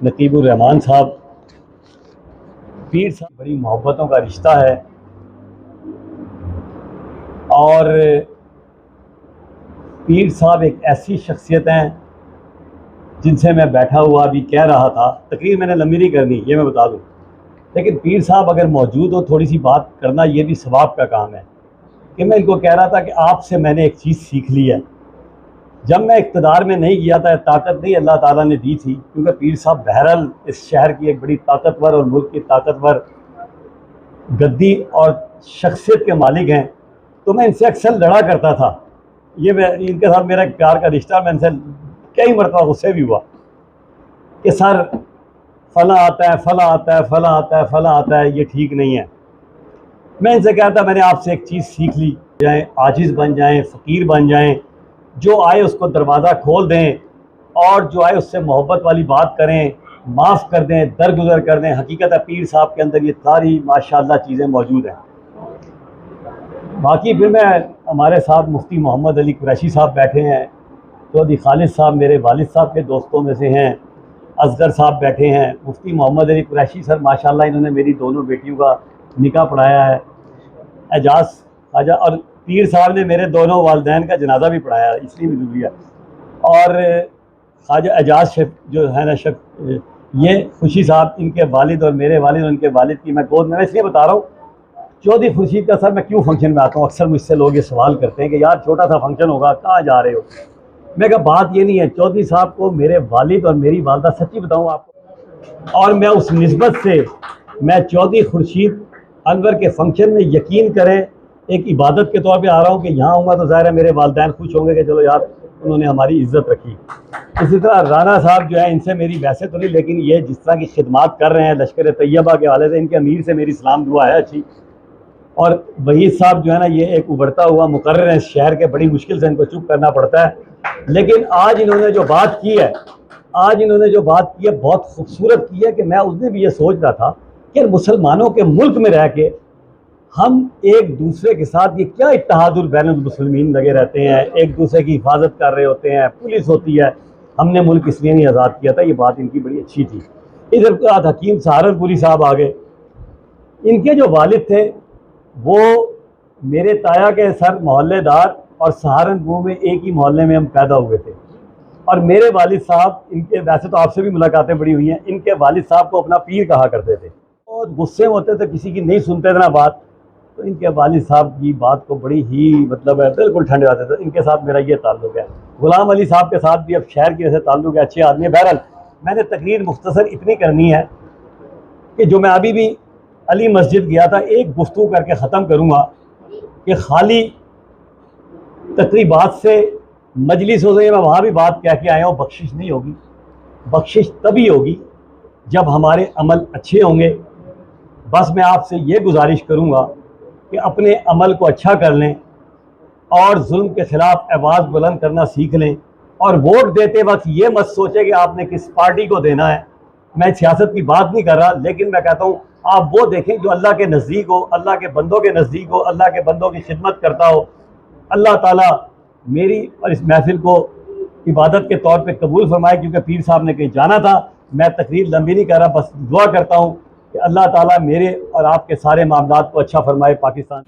نقیب الرحمان صاحب پیر صاحب بڑی محبتوں کا رشتہ ہے، اور پیر صاحب ایک ایسی شخصیت ہیں جن سے میں بیٹھا ہوا ابھی کہہ رہا تھا، تقریر میں نے لمبی نہیں کرنی یہ میں بتا دوں، لیکن پیر صاحب اگر موجود ہو تھوڑی سی بات کرنا یہ بھی ثواب کا کام ہے کہ میں ان کو کہہ رہا تھا کہ آپ سے میں نے ایک چیز سیکھ لی ہے۔ جب میں اقتدار میں نہیں گیا تھا، طاقت نہیں اللہ تعالیٰ نے دی تھی، کیونکہ پیر صاحب بہرحال اس شہر کی ایک بڑی طاقتور اور ملک کی طاقتور گدی اور شخصیت کے مالک ہیں، تو میں ان سے اکثر لڑا کرتا تھا۔ یہ میں ان کے ساتھ میرا پیار کا رشتہ، میں ان سے کئی مرتبہ غصے بھی ہوا کہ سر فلاں آتا ہے فلاں آتا ہے فلاں آتا ہے فلاں آتا ہے، یہ ٹھیک نہیں ہے۔ میں ان سے کہتا میں نے آپ سے ایک چیز سیکھ لی، جائیں عاجز بن جائیں، فقیر بن جائیں، جو آئے اس کو دروازہ کھول دیں، اور جو آئے اس سے محبت والی بات کریں، معاف کر دیں، درگزر کر دیں۔ حقیقت ہے پیر صاحب کے اندر یہ ساری ماشاءاللہ چیزیں موجود ہیں۔ باقی پھر میں ہمارے ساتھ مفتی محمد علی قریشی صاحب بیٹھے ہیں، چودھری خالد صاحب میرے والد صاحب کے دوستوں میں سے ہیں، اصغر صاحب بیٹھے ہیں، مفتی محمد علی قریشی سر ماشاءاللہ انہوں نے میری دونوں بیٹیوں کا نکاح پڑھایا ہے، اعجاز خواجہ، اور پیر صاحب نے میرے دونوں والدین کا جنازہ بھی پڑھایا ہے، اس لیے بھی ضروری ہے۔ اور خواجہ اعجاز جو ہے نا یہ خوشی صاحب، ان کے والد اور میرے والد اور ان کے والد کی میں گود میں اس لیے بتا رہا ہوں، چودھری خورشید کا سر میں کیوں فنکشن میں آتا ہوں، اکثر مجھ سے لوگ یہ سوال کرتے ہیں کہ یار چھوٹا سا فنکشن ہوگا کہاں جا رہے ہو؟ میں کہا بات یہ نہیں ہے، چودھری صاحب کو میرے والد اور میری والدہ، سچی بتاؤں آپ کو، اور میں اس نسبت سے میں چودھری خورشید انور کے فنکشن میں یقین کریں ایک عبادت کے طور پہ آ رہا ہوں کہ یہاں ہوں گا تو ظاہر ہے میرے والدین خوش ہوں گے کہ چلو یار انہوں نے ہماری عزت رکھی۔ اسی طرح رانا صاحب جو ہے ان سے میری ویسے تو نہیں، لیکن یہ جس طرح کی خدمات کر رہے ہیں لشکر طیبہ کے حوالے سے، ان کے امیر سے میری سلام دعا ہے اچھی۔ اور وحید صاحب جو ہے نا یہ ایک ابھرتا ہوا مقرر ہے اس شہر کے، بڑی مشکل سے ان کو چپ کرنا پڑتا ہے، لیکن آج انہوں نے جو بات کی ہے بہت خوبصورت کی ہے کہ میں اس دن بھی یہ سوچ رہا تھا کہ مسلمانوں کے ملک میں رہ کے ہم ایک دوسرے کے ساتھ یہ کیا اتحاد البین المسلمین لگے رہتے ہیں، ایک دوسرے کی حفاظت کر رہے ہوتے ہیں، پولیس ہوتی ہے، ہم نے ملک اس لیے نہیں آزاد کیا تھا، یہ بات ان کی بڑی اچھی تھی۔ ادھر بعد حکیم سہارنپوری صاحب آ گئے، ان کے جو والد تھے وہ میرے تایا کے سر محلے دار، اور سہارنپور میں ایک ہی محلے میں ہم پیدا ہوئے تھے، اور میرے والد صاحب ان کے، ویسے تو آپ سے بھی ملاقاتیں بڑی ہوئی ہیں، ان کے والد صاحب کو اپنا پیر کہا کرتے تھے، اور غصے میں ہوتے تھے کسی کی نہیں سنتے تھے نا بات، تو ان کے والد صاحب کی بات کو بڑی ہی ہے بالکل ٹھنڈے آتے تھے۔ ان کے ساتھ میرا یہ تعلق ہے۔ غلام علی صاحب کے ساتھ بھی اب شہر کی وجہ سے تعلق ہے، اچھے آدمی ہے۔ بہرحال میں نے تقریر مختصر اتنی کرنی ہے کہ جو میں ابھی بھی علی مسجد گیا تھا، ایک گفتگو کر کے ختم کروں گا کہ خالی تقریبات سے، مجلسوں سے میں وہاں بھی بات کہہ کے آیا ہوں، بخشش نہیں ہوگی، بخشش تبھی ہوگی جب ہمارے عمل اچھے ہوں گے۔ بس میں آپ سے یہ گزارش کروں گا کہ اپنے عمل کو اچھا کر لیں، اور ظلم کے خلاف آواز بلند کرنا سیکھ لیں، اور ووٹ دیتے وقت یہ مت سوچیں کہ آپ نے کس پارٹی کو دینا ہے۔ میں سیاست کی بات نہیں کر رہا، لیکن میں کہتا ہوں آپ وہ دیکھیں جو اللہ کے نزدیک ہو، اللہ کے بندوں کے نزدیک ہو، اللہ کے بندوں کی خدمت کرتا ہو۔ اللہ تعالیٰ میری اور اس محفل کو عبادت کے طور پہ قبول فرمائے، کیونکہ پیر صاحب نے کہیں جانا تھا۔ میں تقریر لمبی نہیں کر رہا، بس دعا کرتا ہوں کہ اللہ تعالیٰ میرے اور آپ کے سارے معاملات کو اچھا فرمائے۔ پاکستان